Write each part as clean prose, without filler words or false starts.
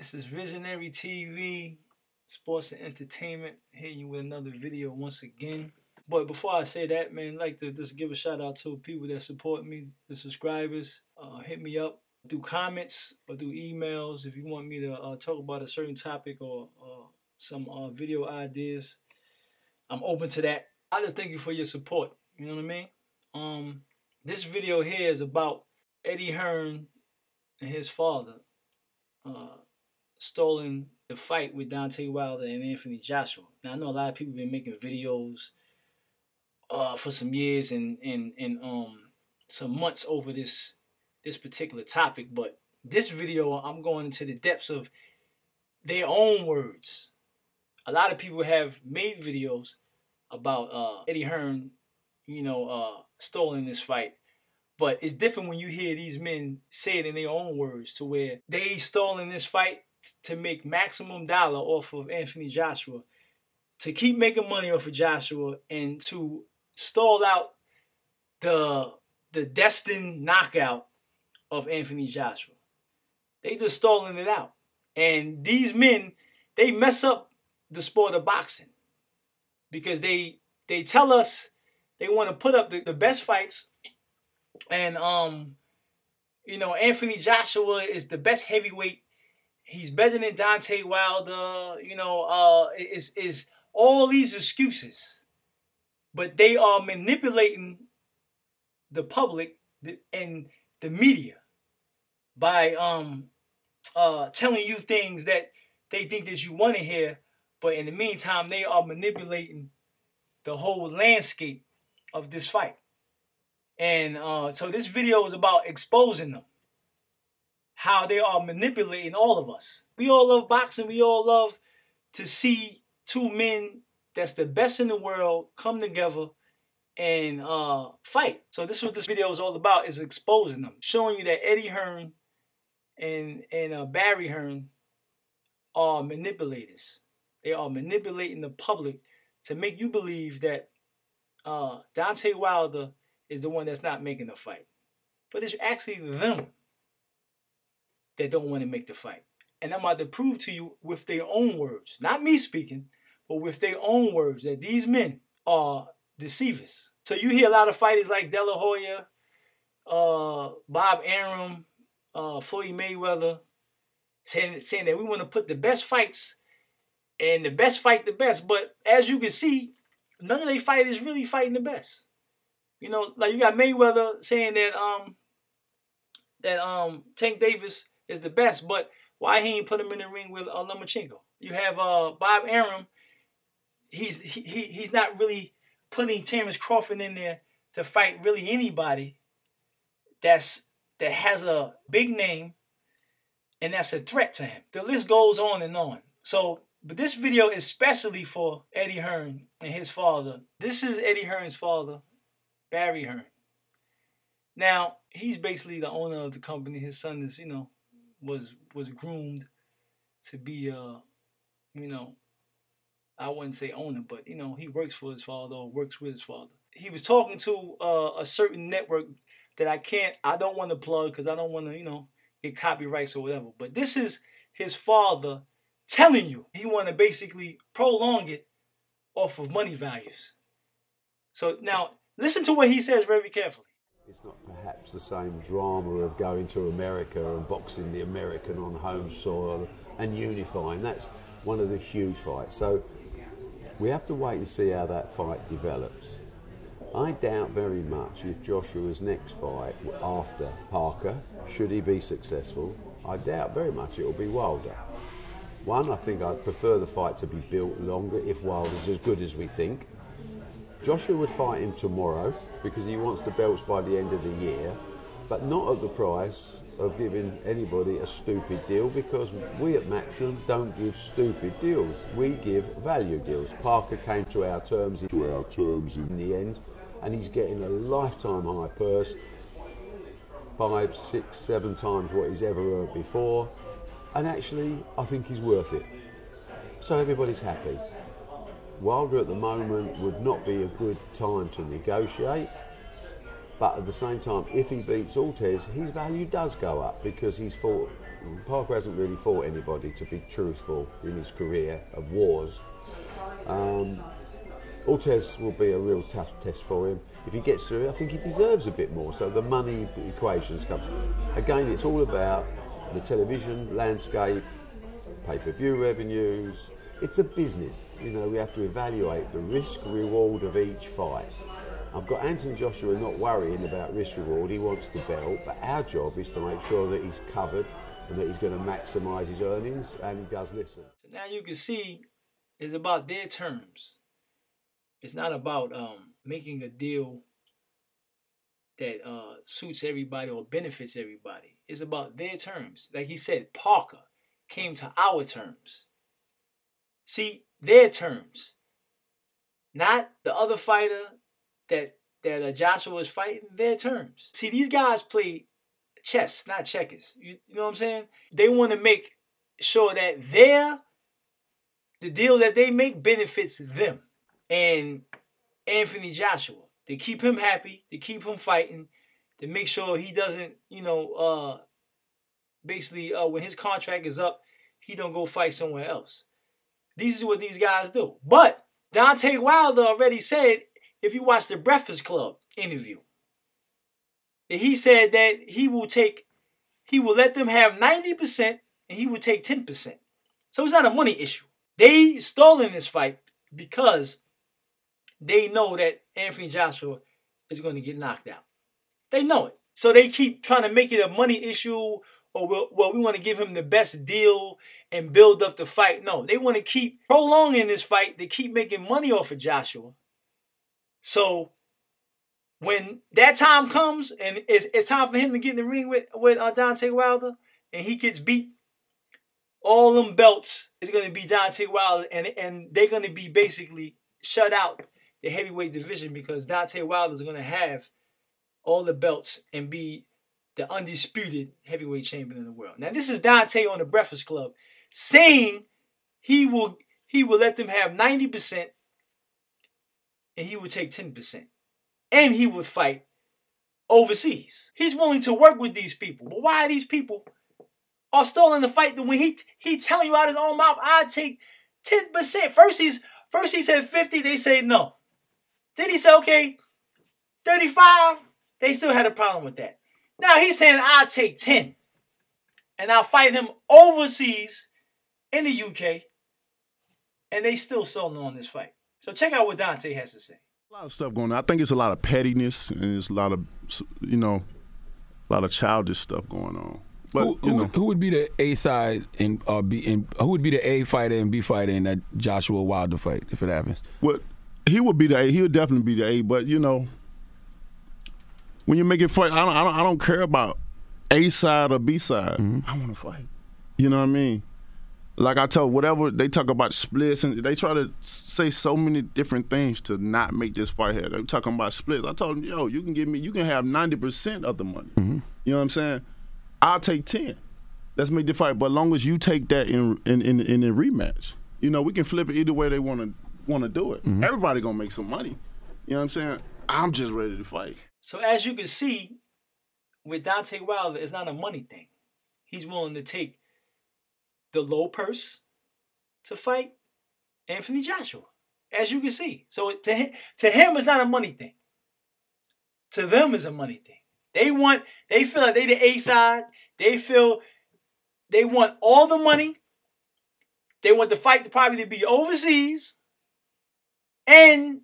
This is Visionary TV, Sports and Entertainment, hitting you with another video once again. But before I say that, man, I'd like to just give a shout out to people that support me, the subscribers. Hit me up, do comments or do emails if you want me to talk about a certain topic or some video ideas. I'm open to that. I just thank you for your support. You know what I mean? This video here is about Eddie Hearn and his father stolen the fight with Deontay Wilder and Anthony Joshua. Now I know a lot of people have been making videos for some years and some months over this particular topic, but this video I'm going into the depths of their own words. A lot of people have made videos about Eddie Hearn, stolen this fight. But it's different when you hear these men say it in their own words, to where they stolen this fight to make maximum dollar off of Anthony Joshua, to keep making money off of Joshua, and to stall out the destined knockout of Anthony Joshua. They just stolen it out. And these men, they mess up the sport of boxing because they tell us they want to put up the best fights. And Anthony Joshua is the best heavyweight. He's better than Deontay Wilder. Is all these excuses, but they are manipulating the public and the media by telling you things that they think that you want to hear, but in the meantime they are manipulating the whole landscape of this fight. And so this video is about exposing them, how they are manipulating all of us. We all love boxing. We all love to see two men that's the best in the world come together and fight. So this is what this video is all about, is exposing them, showing you that Eddie Hearn and Barry Hearn are manipulators. They are manipulating the public to make you believe that Deontay Wilder is the one that's not making the fight. But it's actually them that don't want to make the fight. And I'm about to prove to you with their own words, not me speaking, but with their own words, that these men are deceivers. So you hear a lot of fighters like De La Hoya, Bob Arum, Floyd Mayweather, saying that we want to put the best fights and the best fight the best. But as you can see, none of their fighters really fighting the best. Like you got Mayweather saying that Tank Davis is the best, but why he ain't put him in the ring with Lomachenko? You have Bob Arum. He's not really putting Terrence Crawford in there to fight really anybody that has a big name and that's a threat to him. The list goes on and on. So, but this video is especially for Eddie Hearn and his father. This is Eddie Hearn's father, Barry Hearn. Now, he's basically the owner of the company. His son is, was groomed to be, I wouldn't say owner, but, he works for his father or works with his father. He was talking to a certain network that I don't want to plug because I don't want to, get copyrights or whatever. But this is his father telling you he want to basically prolong it off of money values. So now, listen to what he says very carefully. It's not perhaps the same drama of going to America and boxing the American on home soil and unifying. That's one of the huge fights. So we have to wait and see how that fight develops. I doubt very much if Joshua's next fight after Parker, should he be successful, I doubt very much it will be Wilder. One, I think I'd prefer the fight to be built longer if Wilder's as good as we think. Joshua would fight him tomorrow because he wants the belts by the end of the year, but not at the price of giving anybody a stupid deal, because we at Matchroom don't give stupid deals. We give value deals. Parker came to our terms in the end, and he's getting a lifetime high purse, 5, 6, 7 times what he's ever earned before, and actually I think he's worth it. So everybody's happy. Wilder at the moment would not be a good time to negotiate, but at the same time, if he beats Ortiz, his value does go up because he's fought Parker hasn't really fought anybody, to be truthful, in his career of wars. Ortiz will be a real tough test for him. If he gets through it, I think he deserves a bit more. So the money equations come. Again, it's all about the television landscape, pay-per-view revenues. It's a business. You know, we have to evaluate the risk-reward of each fight. I've got Anthony Joshua not worrying about risk-reward. He wants the belt, but our job is to make sure that he's covered and that he's going to maximise his earnings, and he does listen. So now you can see it's about their terms. It's not about making a deal that suits everybody or benefits everybody. It's about their terms. Like he said, Parker came to our terms. See, their terms. Not the other fighter that Joshua was fighting, their terms. See, these guys play chess, not checkers. You know what I'm saying? They want to make sure that the deal that they make benefits them. And Anthony Joshua, to keep him happy, to keep him fighting, to make sure he doesn't, basically when his contract is up, he don't go fight somewhere else. This is what these guys do. But Deontay Wilder already said, if you watch the Breakfast Club interview, that he said that he will let them have 90% and he would take 10%. So it's not a money issue. They stalling this fight because they know that Anthony Joshua is going to get knocked out. They know it. So they keep trying to make it a money issue, or we want to give him the best deal and build up the fight. No, they want to keep prolonging this fight. They keep making money off of Joshua. So when that time comes and it's time for him to get in the ring with Deontay Wilder and he gets beat, all them belts is going to be Deontay Wilder, and they're going to be basically shut out the heavyweight division because Deontay Wilder is going to have all the belts and be the undisputed heavyweight champion in the world. Now, this is Deontay on the Breakfast Club saying he will let them have 90% and he would take 10%. And he would fight overseas. He's willing to work with these people. But why are these people are stalling the fight when he telling you out his own mouth, I'd take 10%. First he said 50, they say no. Then he said, okay, 35. They still had a problem with that. Now he's saying I'll take 10. And I'll fight him overseas in the UK. And they still stalling on this fight. So check out what Deontay has to say. A lot of stuff going on. I think it's a lot of pettiness and it's a lot of, a lot of childish stuff going on. But who would be the A side and who would be the A fighter and B fighter in that Joshua Wilder fight if it happens? Well, he would be the A. He would definitely be the A. But when you make it fight, I don't care about A side or B side. Mm-hmm. I want to fight. You know what I mean? Like I told, whatever they talk about splits, and they try to say so many different things to not make this fight here. They're talking about splits. I told them, yo, you can have 90% of the money. Mm-hmm. You know what I'm saying? I'll take 10. Let's make the fight. But as long as you take that in a rematch, we can flip it either way they want to do it. Mm-hmm. Everybody gonna make some money. You know what I'm saying? I'm just ready to fight. So as you can see, with Deontay Wilder, it's not a money thing. He's willing to take the low purse to fight Anthony Joshua, as you can see. So to him, it's not a money thing. To them, it's a money thing. They feel like they the A side. They feel they want all the money. They want the fight to probably be overseas. And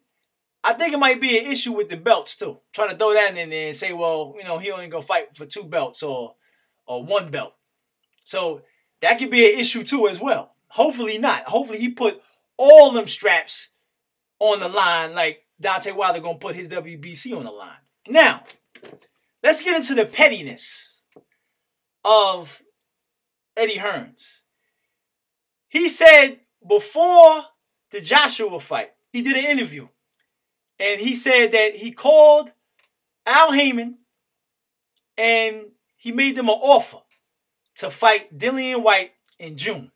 I think it might be an issue with the belts too. Trying to throw that in there and say, well, he only gonna fight for 2 belts or 1 belt. So that could be an issue too as well. Hopefully not. Hopefully he put all them straps on the line like Deontay Wilder gonna put his WBC on the line. Now, let's get into the pettiness of Eddie Hearn. He said before the Joshua fight, he did an interview. And he said that he called Al Heyman and he made them an offer to fight Dillian Whyte in June.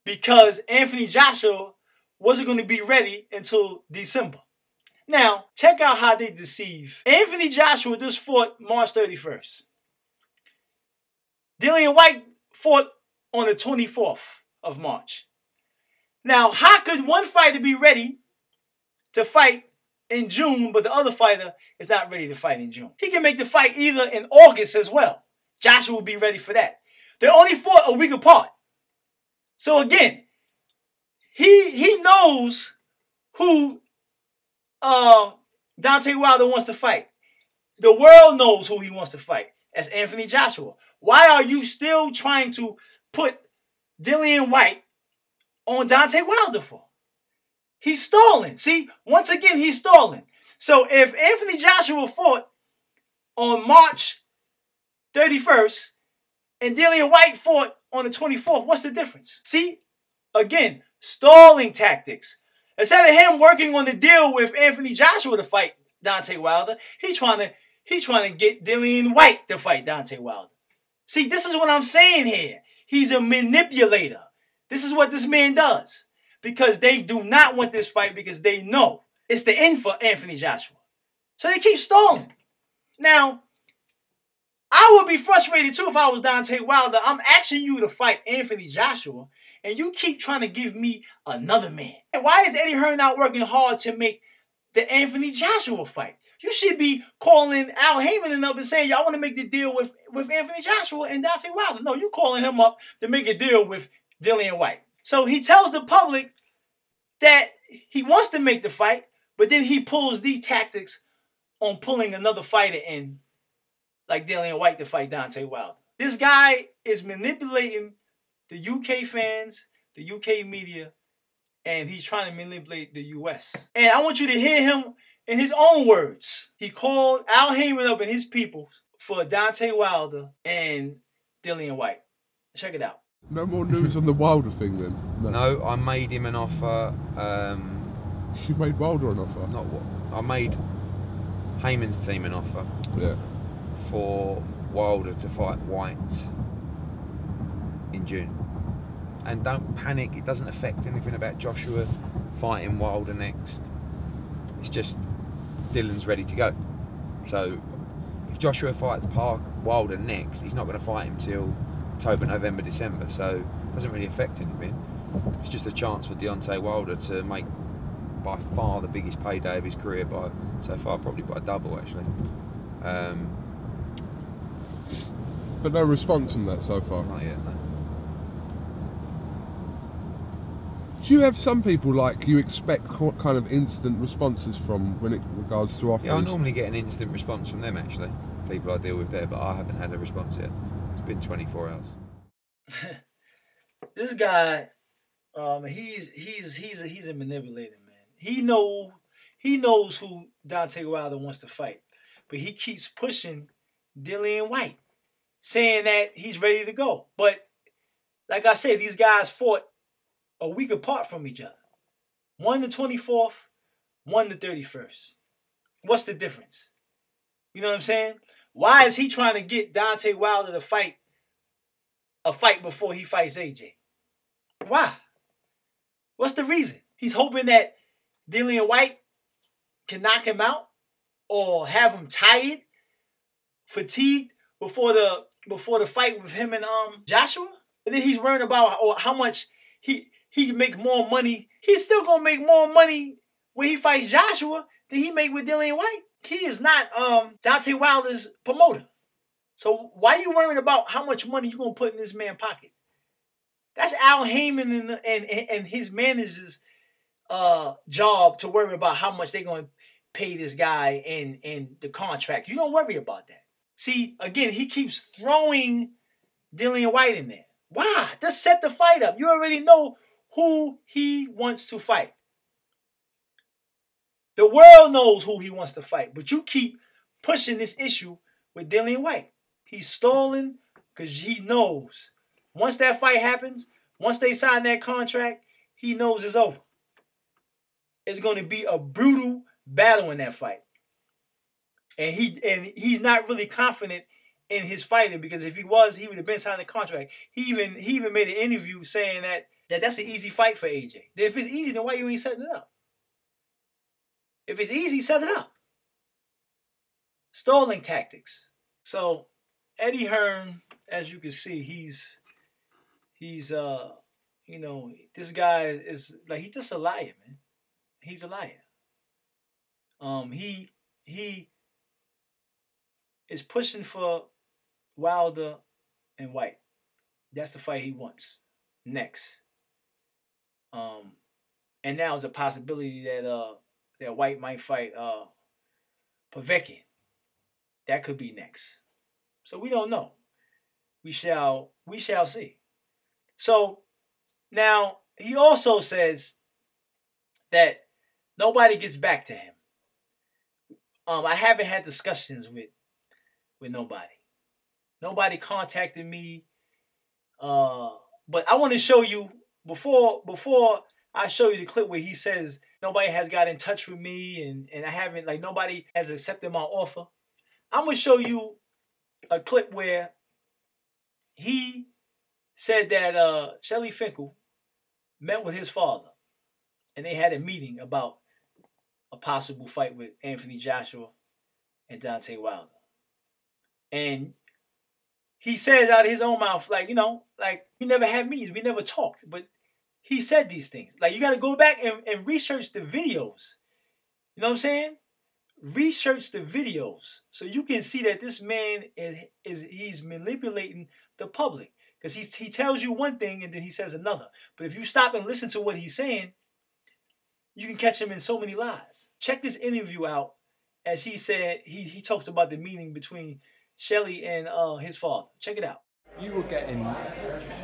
Because Anthony Joshua wasn't going to be ready until December. Now, check out how they deceive. Anthony Joshua just fought March 31st. Dillian Whyte fought on the 24th of March. Now, how could one fighter be ready to fight in June, but the other fighter is not ready to fight in June? He can make the fight either in August as well. Joshua will be ready for that. They only fought a week apart. So again, he knows who Deontay Wilder wants to fight. The world knows who he wants to fight. That's Anthony Joshua. Why are you still trying to put Dillian Whyte on Deontay Wilder for? He's stalling. See, once again, he's stalling. So if Anthony Joshua fought on March 31st and Dillian Whyte fought on the 24th, what's the difference? See, again, stalling tactics. Instead of him working on the deal with Anthony Joshua to fight Deontay Wilder, he's trying to get Dillian Whyte to fight Deontay Wilder. See, this is what I'm saying here. He's a manipulator. This is what this man does. Because they do not want this fight because they know it's the end for Anthony Joshua. So they keep stalling. Now, I would be frustrated too if I was Deontay Wilder. I'm asking you to fight Anthony Joshua, and you keep trying to give me another man. And why is Eddie Hearn not working hard to make the Anthony Joshua fight? You should be calling Al Heyman up and saying, y'all want to make the deal with Anthony Joshua and Deontay Wilder. No, you calling him up to make a deal with Dillian Whyte. So he tells the public that he wants to make the fight, but then he pulls these tactics on pulling another fighter in, like Dillian Whyte, to fight Deontay Wilder. This guy is manipulating the UK fans, the UK media, and he's trying to manipulate the US. And I want you to hear him in his own words. He called Al Heyman up and his people for Deontay Wilder and Dillian Whyte. Check it out. No more news on the Wilder thing then? No, I made him an offer. You made Wilder an offer? Not what I made Heyman's team an offer. Yeah. For Wilder to fight Whyte in June. And don't panic, it doesn't affect anything about Joshua fighting Wilder next. It's just Dylan's ready to go. So if Joshua fights Wilder next, he's not going to fight him till October, November, December, so it doesn't really affect anything. It's just a chance for Deontay Wilder to make by far the biggest payday of his career, by so far probably by double actually. But no response from that so far? Not yet, no. Do you have some people like you expect kind of instant responses from when it regards to offers? Yeah, I normally get an instant response from them actually, people I deal with there, but I haven't had a response yet. It's been 24 hours. This guy, he's a manipulator, man. He knows who Deontay Wilder wants to fight, but he keeps pushing Dillian Whyte, saying that he's ready to go. But like I said, these guys fought a week apart from each other. One the 24th, one the 31st. What's the difference? You know what I'm saying? Why is he trying to get Deontay Wilder to fight a fight before he fights AJ? Why? What's the reason? He's hoping that Dillian Whyte can knock him out or have him tired, fatigued before the fight with him and Joshua? And then he's worrying about how much he can make more money. He's still gonna make more money when he fights Joshua than he make with Dillian Whyte. He is not Deontay Wilder's promoter. So why are you worrying about how much money you're going to put in this man's pocket? That's Al Heyman and his manager's job to worry about how much they're going to pay this guy in the contract. You don't worry about that. See, again, he keeps throwing Dillian Whyte in there. Why? Just set the fight up. You already know who he wants to fight. The world knows who he wants to fight, but you keep pushing this issue with Dillian Whyte. He's stalling because he knows once that fight happens, once they sign that contract, he knows it's over. It's going to be a brutal battle in that fight. And he's not really confident in his fighting, because if he was, he would have been signing the contract. He even made an interview saying that's an easy fight for AJ. If it's easy, then why you ain't setting it up? If it's easy, set it up. Stalling tactics. So Eddie Hearn as you can see, he's you know, this guy is like, he's just a liar, man. He's a liar. He is pushing for Wilder and Whyte. That's the fight he wants next. And now there's a possibility that Whyte might fight Povetkin. That could be next. So we don't know. We shall see. So now he also says that nobody gets back to him. I haven't had discussions with nobody. Nobody contacted me. But I want to show you before I show you the clip where he says nobody has got in touch with me and I haven't, like, nobody has accepted my offer. I'm gonna show you a clip where he said that Shelly Finkel met with his father and they had a meeting about a possible fight with Anthony Joshua and Deontay Wilder. And he says out of his own mouth, like, you know, like, we never had meetings, we never talked, but he said these things. Like, you got to go back and research the videos. You know what I'm saying? Research the videos so you can see that this man he's manipulating the public, because he tells you one thing and then he says another. But if you stop and listen to what he's saying, you can catch him in so many lies. Check this interview out, as he said he talks about the meeting between Shelly and his father. Check it out. You were getting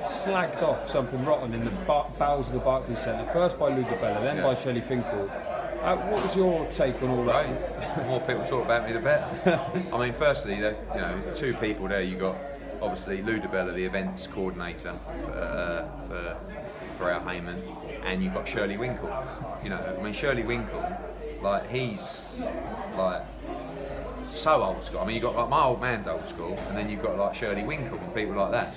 slagged off something rotten in the bowels of the Barclays Centre, first by Lou DiBella, then by Shelly Finkel. What was your take on all that? The more people talk about me, the better. I mean, firstly, two people there. You got obviously Lou DiBella, the events coordinator for Al Heyman, and you've got Shirley Winkle. You know, I mean, Shirley Winkle, like, he's like so old school. I mean, you got like my old man's old school, and then you've got like Shirley Winkle and people like that.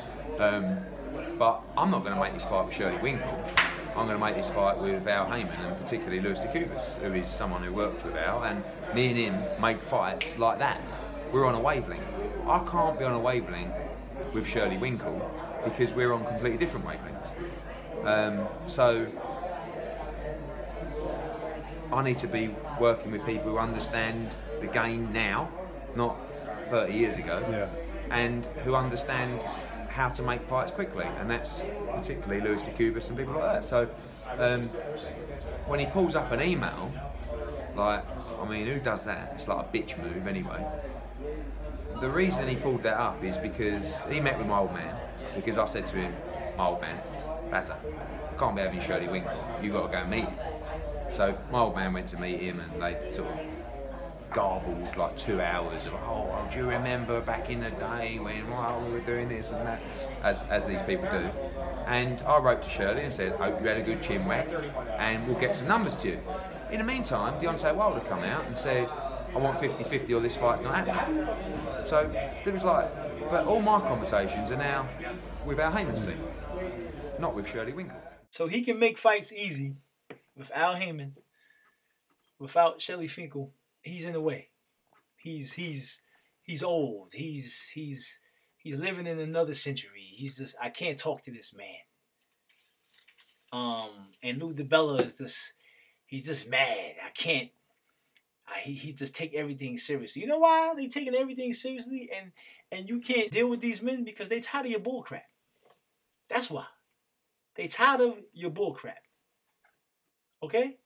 But I'm not going to make this fight with Shirley Winkle. I'm going to make this fight with Al Heyman, and particularly Lewis DeCubas, who is someone who worked with Al, and me and him make fights like that. We're on a wavelength. I can't be on a wavelength with Shirley Winkle because we're on completely different wavelengths. So I need to be working with people who understand the game now, not 30 years ago, and who understand how to make fights quickly, and that's particularly Lewis DeCubas and people like that. So when he pulls up an email, like, I mean, who does that? It's like a bitch move anyway. The reason he pulled that up is because he met with my old man, because I said to him, my old man, Bazza, I can't be having Shirley Winkle, you got to go and meet him. So my old man went to meet him, and they sort of garbled like 2 hours of, oh, do you remember back in the day when we were doing this and that, as these people do. And I wrote to Shirley and said, hope you had a good chin whack, and we'll get some numbers to you. In the meantime, Deontay Wilder come out and said, I want 50-50 or this fight's not happening. So there was like, but all my conversations are now with our Heyman's team, not with Shirley Winkle. So he can make fights easy with Al Heyman, without Shelly Finkel. He's in the way. He's old. He's living in another century. He's just, I can't talk to this man. And Lou DiBella is just, he's just mad. I can't. He just take everything seriously. You know why they taking everything seriously? And you can't deal with these men because they tired of your bull crap. That's why. They tired of your bull crap. Okay?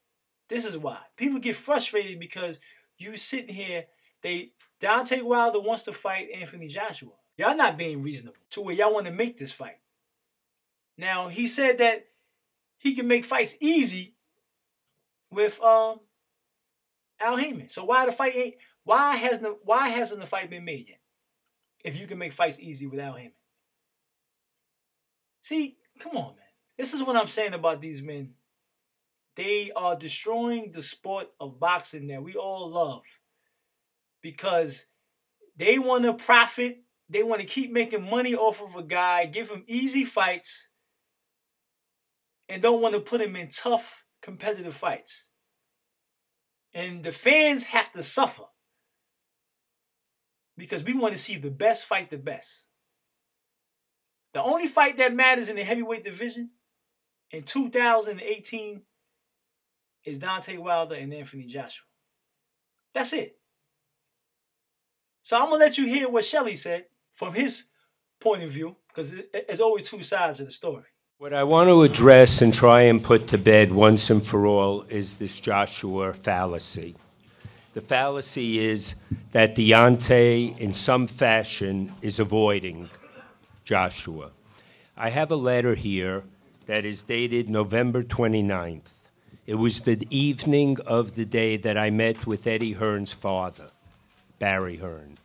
This is why. People get frustrated because you sitting here, Deontay Wilder wants to fight Anthony Joshua. Y'all not being reasonable to where y'all want to make this fight. Now, he said that he can make fights easy with Al Heyman. So why hasn't the fight been made yet? If you can make fights easy with Al Heyman. See, come on, man. This is what I'm saying about these men. They are destroying the sport of boxing that we all love, because they want to profit. They want to keep making money off of a guy, give him easy fights, and don't want to put him in tough competitive fights. And the fans have to suffer because we want to see the best fight the best. The only fight that matters in the heavyweight division in 2018 is Deontay Wilder and Anthony Joshua. That's it. So I'm going to let you hear what Shelly said from his point of view, because there's always two sides of the story. What I want to address and try and put to bed once and for all is this Joshua fallacy. The fallacy is that Deontay, in some fashion, is avoiding Joshua. I have a letter here that is dated November 29th. It was the evening of the day that I met with Eddie Hearn's father, Barry Hearn.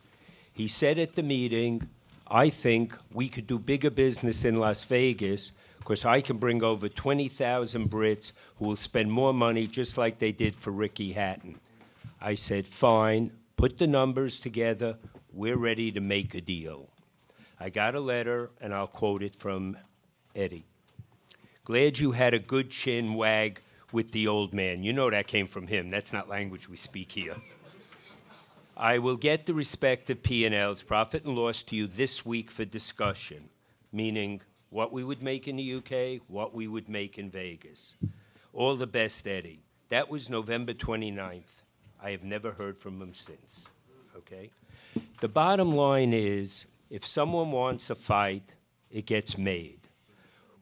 He said at the meeting, I think we could do bigger business in Las Vegas because I can bring over 20,000 Brits who will spend more money just like they did for Ricky Hatton. I said, fine, put the numbers together. We're ready to make a deal. I got a letter, and I'll quote it from Eddie. Glad you had a good chin wag with the old man. You know that came from him. That's not language we speak here. I will get the respective P&Ls, profit and loss, to you this week for discussion, meaning what we would make in the UK, what we would make in Vegas. All the best, Eddie. That was November 29th. I have never heard from him since, okay? The bottom line is, if someone wants a fight, it gets made.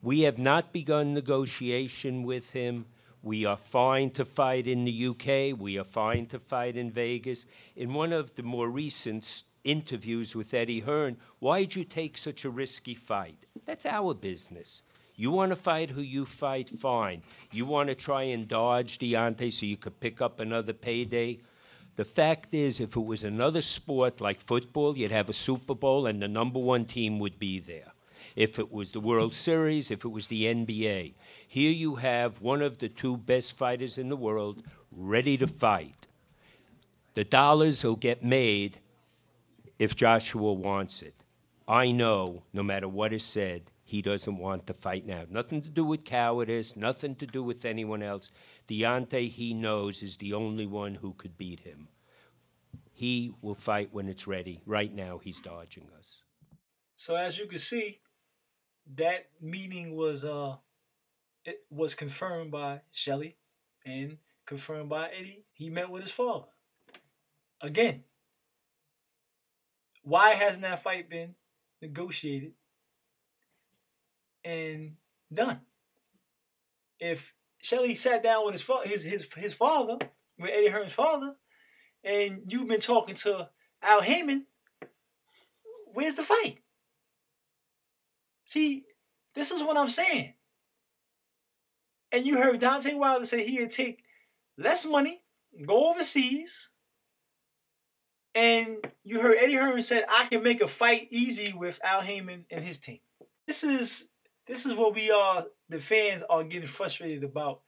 We have not begun negotiation with him. We are fine to fight in the UK. We are fine to fight in Vegas. In one of the more recent interviews with Eddie Hearn, why'd you take such a risky fight? That's our business. You want to fight who you fight, fine. You want to try and dodge Deontay so you could pick up another payday? The fact is, if it was another sport like football, you'd have a Super Bowl and the #1 team would be there. If it was the World Series, if it was the NBA. Here you have one of the two best fighters in the world ready to fight. The dollars will get made if Joshua wants it. I know, no matter what is said, he doesn't want to fight now. Nothing to do with cowardice, nothing to do with anyone else. Deontay, he knows, is the only one who could beat him. He will fight when it's ready. Right now, he's dodging us. So as you can see, that meeting was confirmed by Shelly and confirmed by Eddie. He met with his father. Again, why hasn't that fight been negotiated and done? If Shelly sat down with his father, with Eddie Hearn's father, and you've been talking to Al Heyman, where's the fight? See, this is what I'm saying. And you heard Deontay Wilder say he'd take less money, go overseas. And you heard Eddie Hearn said, I can make a fight easy with Al Heyman and his team. This is what the fans are getting frustrated about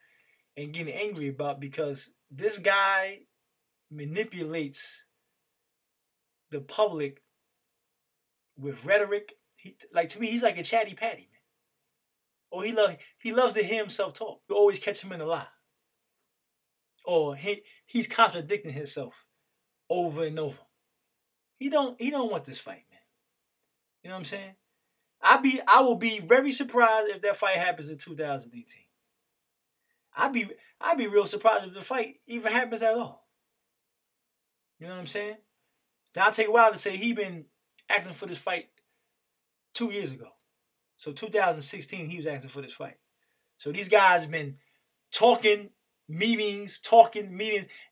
and getting angry about, because this guy manipulates the public with rhetoric. To me, he's like a chatty patty, man. Or he loves to hear himself talk. You always catch him in a lie. Or he's contradicting himself over and over. He don't want this fight, man. You know what I'm saying? I will be very surprised if that fight happens in 2018. I'd be real surprised if the fight even happens at all. You know what I'm saying? Deontay Wilder said he been asking for this fight 2 years ago. So 2016, he was asking for this fight. So these guys have been talking meetings,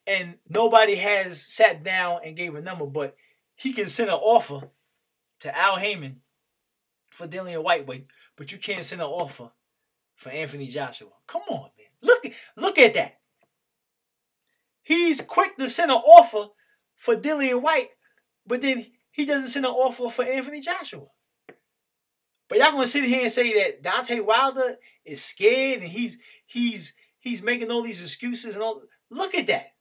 and nobody has sat down and gave a number. But he can send an offer to Al Heyman for Dillian Whyte, but you can't send an offer for Anthony Joshua. Come on, man. Look at that. He's quick to send an offer for Dillian Whyte, but then he doesn't send an offer for Anthony Joshua. But y'all gonna sit here and say that Deontay Wilder is scared and he's making all these excuses and all. Look at that.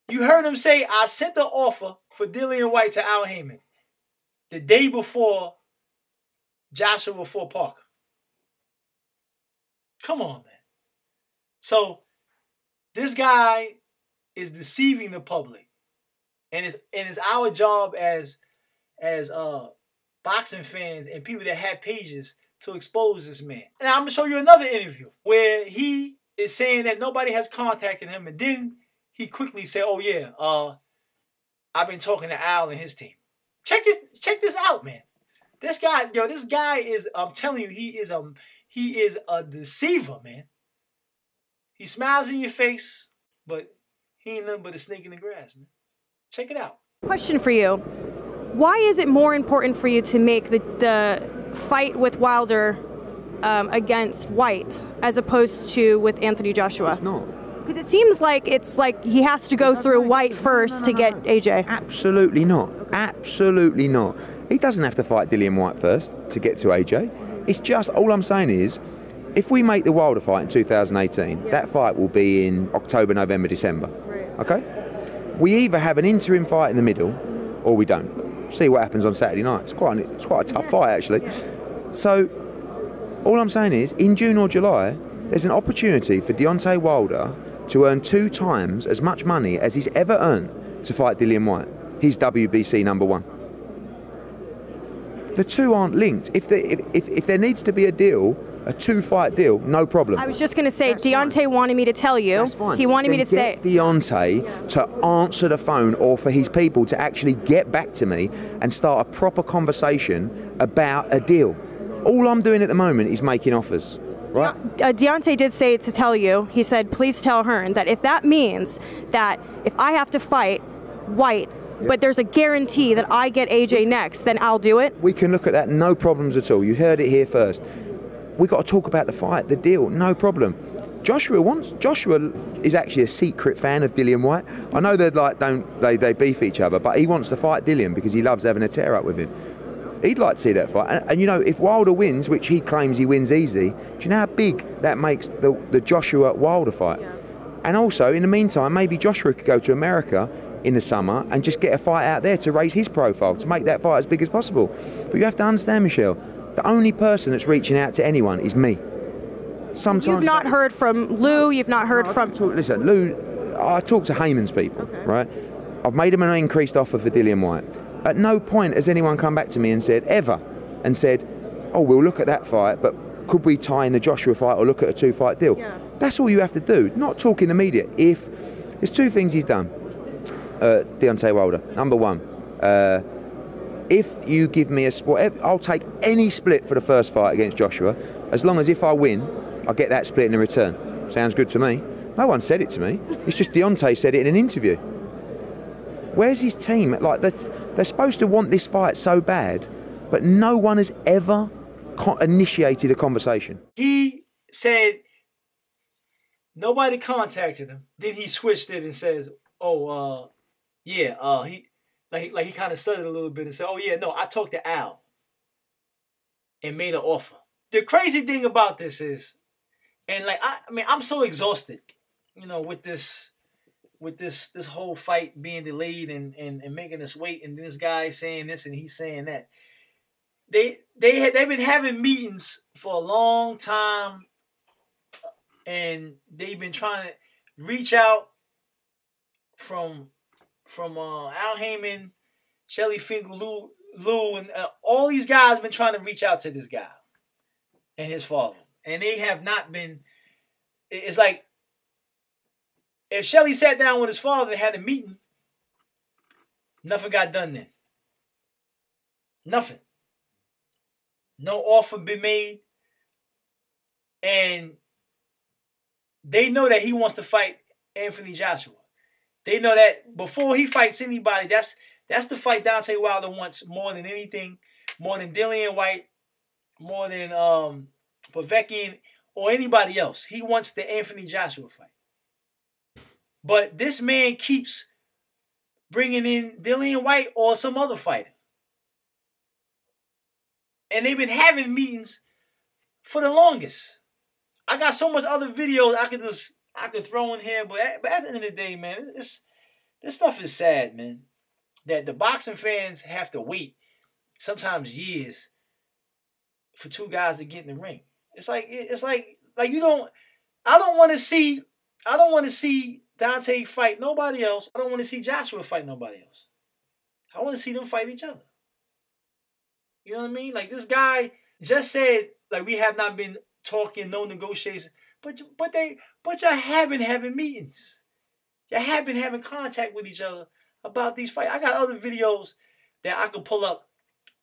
You heard him say, I sent the offer for Dillian Whyte to Al Heyman the day before Joshua fought Parker. Come on, man. So this guy is deceiving the public. And it's our job as boxing fans and people that have pages to expose this man. And I'm gonna show you another interview where he is saying that nobody has contacted him, and then he quickly said, "Oh yeah, I've been talking to Al and his team." Check this out, man. This guy is, I'm telling you, he is a deceiver, man. He smiles in your face, but he ain't nothing but a snake in the grass, man. Check it out. Question for you. Why is it more important for you to make the fight with Wilder against Whyte as opposed to with Anthony Joshua? It's not. Because it seems like it's like he has to go through Whyte first to get AJ. Absolutely not. Absolutely not. He doesn't have to fight Dillian Whyte first to get to AJ. It's just, all I'm saying is, if we make the Wilder fight in 2018, that fight will be in October, November, December. Okay? We either have an interim fight in the middle, or we don't. See what happens on Saturday night. It's quite a tough fight, actually. So, all I'm saying is, in June or July, there's an opportunity for Deontay Wilder to earn 2 times as much money as he's ever earned to fight Dillian Whyte. He's WBC #1. The two aren't linked. If there needs to be a deal, a 2-fight deal, no problem. I was just going to say, Deontay wanted me to tell you. He wanted me to say. Deontay to answer the phone, or for his people to actually get back to me and start a proper conversation about a deal. All I'm doing at the moment is making offers. Right. Deontay did say to tell you, he said, please tell Hearn that if that means that if I have to fight Whyte, but there's a guarantee that I get AJ next, then I'll do it. We can look at that, no problems at all. You heard it here first. We got to talk about the fight, the deal, no problem. Joshua is actually a secret fan of Dillian Whyte. I know they beef each other, but he wants to fight Dillian because he loves having a tear up with him. He'd like to see that fight. And you know, if Wilder wins, which he claims he wins easy, do you know how big that makes the Joshua-Wilder fight? Yeah. And also, in the meantime, maybe Joshua could go to America in the summer and just get a fight out there to raise his profile, to make that fight as big as possible. But you have to understand, Michelle, the only person that's reaching out to anyone is me. Sometimes you've not heard from Lou, you've not heard from... Listen, Lou, I talk to Heyman's people, right? I've made him an increased offer for Dillian Whyte. At no point has anyone come back to me and said, oh, we'll look at that fight, but could we tie in the Joshua fight or look at a 2-fight deal? Yeah. That's all you have to do, not talk in the media. If there's 2 things he's done, Deontay Wilder. Number 1, if you give me a split, I'll take any split for the first fight against Joshua, as long as if I win, I get that split in return. Sounds good to me. No one said it to me. It's just Deontay said it in an interview. Where's his team? Like, they're supposed to want this fight so bad, but no one has ever initiated a conversation. He said nobody contacted him. Then he switched it and says, "Oh, yeah." He kind of stuttered a little bit and said, "Oh yeah, no, I talked to Al and made an offer." The crazy thing about this is, and I'm so exhausted, you know, with this whole fight being delayed and making us wait, and this guy saying this and he's saying that. They've been having meetings for a long time, and they've been trying to reach out from Al Heyman, Shelly Finkel, Lou, and all these guys have been trying to reach out to this guy and his father, and they have not been. It's like, if Shelly sat down with his father and had a meeting, nothing got done then. Nothing. No offer been made. And they know that he wants to fight Anthony Joshua. They know that before he fights anybody, that's the fight Deontay Wilder wants more than anything, more than Dillian Whyte, more than Povetkin or anybody else. He wants the Anthony Joshua fight. But this man keeps bringing in Dillian Whyte or some other fighter. And they've been having meetings for the longest. I got so much other videos I could throw in here, but at the end of the day, man, this stuff is sad, man. That the boxing fans have to wait sometimes years for 2 guys to get in the ring. It's like you don't. I don't want to see Deontay fight nobody else. I don't want to see Joshua fight nobody else. I want to see them fight each other. You know what I mean? Like, this guy just said, like, we have not been talking, no negotiations. But y'all have been having meetings. Y'all have been having contact with each other about these fights. I got other videos that I could pull up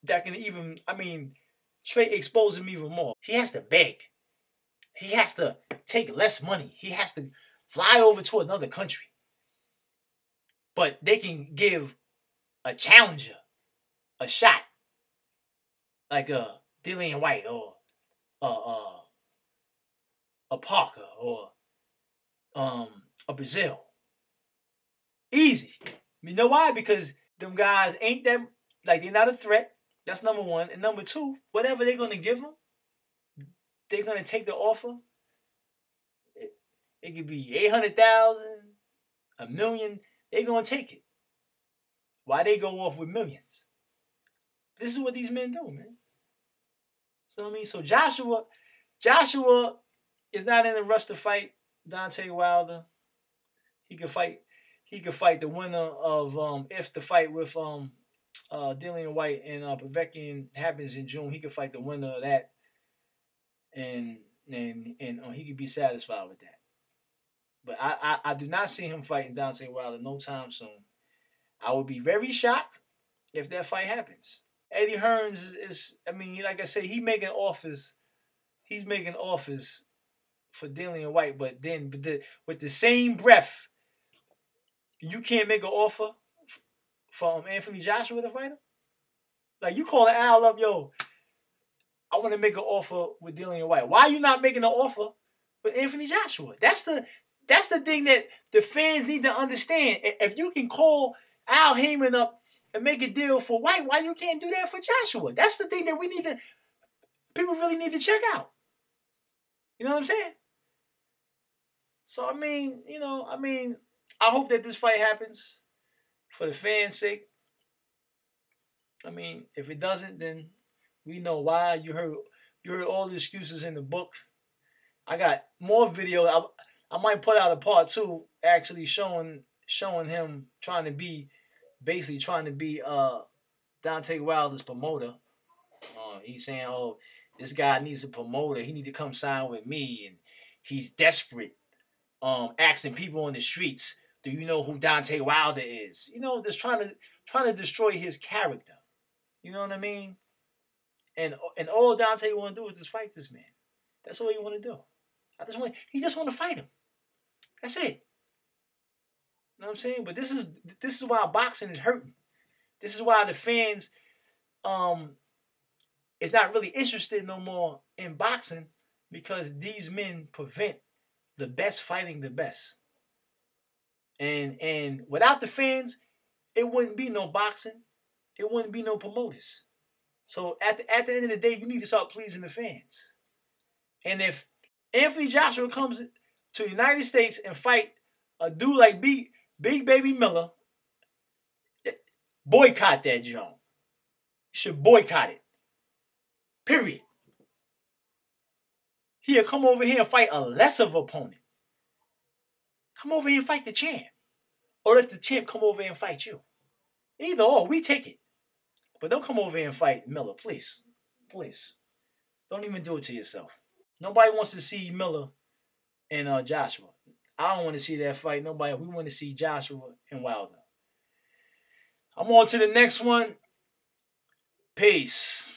that can even, I mean, straight expose him even more. He has to beg. He has to take less money. He has to fly over to another country. But they can give a challenger a shot, like a Dillian Whyte or a Parker or a Brazil. Easy. You know why? Because them guys ain't that, like, they're not a threat. That's number one. And number two, whatever they're going to give them, they're going to take the offer. It could be 800,000, $1 million. They're going to take it. Why they go off with millions? This is what these men do, man. So what I mean? So Joshua is not in a rush to fight Deontay Wilder. He could fight the winner of if the fight with Dillian Whyte and Povetkin happens in June. He could fight the winner of that, and he could be satisfied with that. But I do not see him fighting Deontay Wilder no time soon. I would be very shocked if that fight happens. Eddie Hearn is I mean, like I said, he's making offers for Dillian Whyte, but then with the same breath, you can't make an offer for Anthony Joshua to fight him? Like, you call Al up, yo, I want to make an offer with Dillian Whyte. Why are you not making an offer with Anthony Joshua? That's the thing that the fans need to understand. If you can call Al Heyman up and make a deal for Whyte, why you can't do that for Joshua? That's the thing that people really need to check out. You know what I'm saying? So, I mean, I hope that this fight happens for the fans' sake. I mean, if it doesn't, then we know why. You heard all the excuses in the book. I got more video. I might put out a part 2 actually showing him trying to be Deontay Wilder's promoter. He's saying, oh, this guy needs a promoter. He need to come sign with me, and he's desperate. Asking people on the streets, do you know who Deontay Wilder is? Just trying to destroy his character. You know what I mean? And all Deontay want to do is just fight this man. That's all he want to do. He just want to fight him. That's it. You know what I'm saying? But this is why boxing is hurting. This is why the fans is not really interested no more in boxing, because these men prevent the best fighting the best. And without the fans, it wouldn't be no boxing. It wouldn't be no promoters. So at the end of the day, you need to start pleasing the fans. And if Anthony Joshua comes to the United States and fight a dude like Big Baby Miller, boycott that joint. You should boycott it. Period. He'll come over here and fight a lesser opponent. Come over here and fight the champ. Or let the champ come over here and fight you. Either or, we take it. But don't come over here and fight Miller, please. Please. Don't even do it to yourself. Nobody wants to see Miller and Joshua. I don't want to see that fight. We want to see Joshua and Wilder. I'm on to the next one. Peace.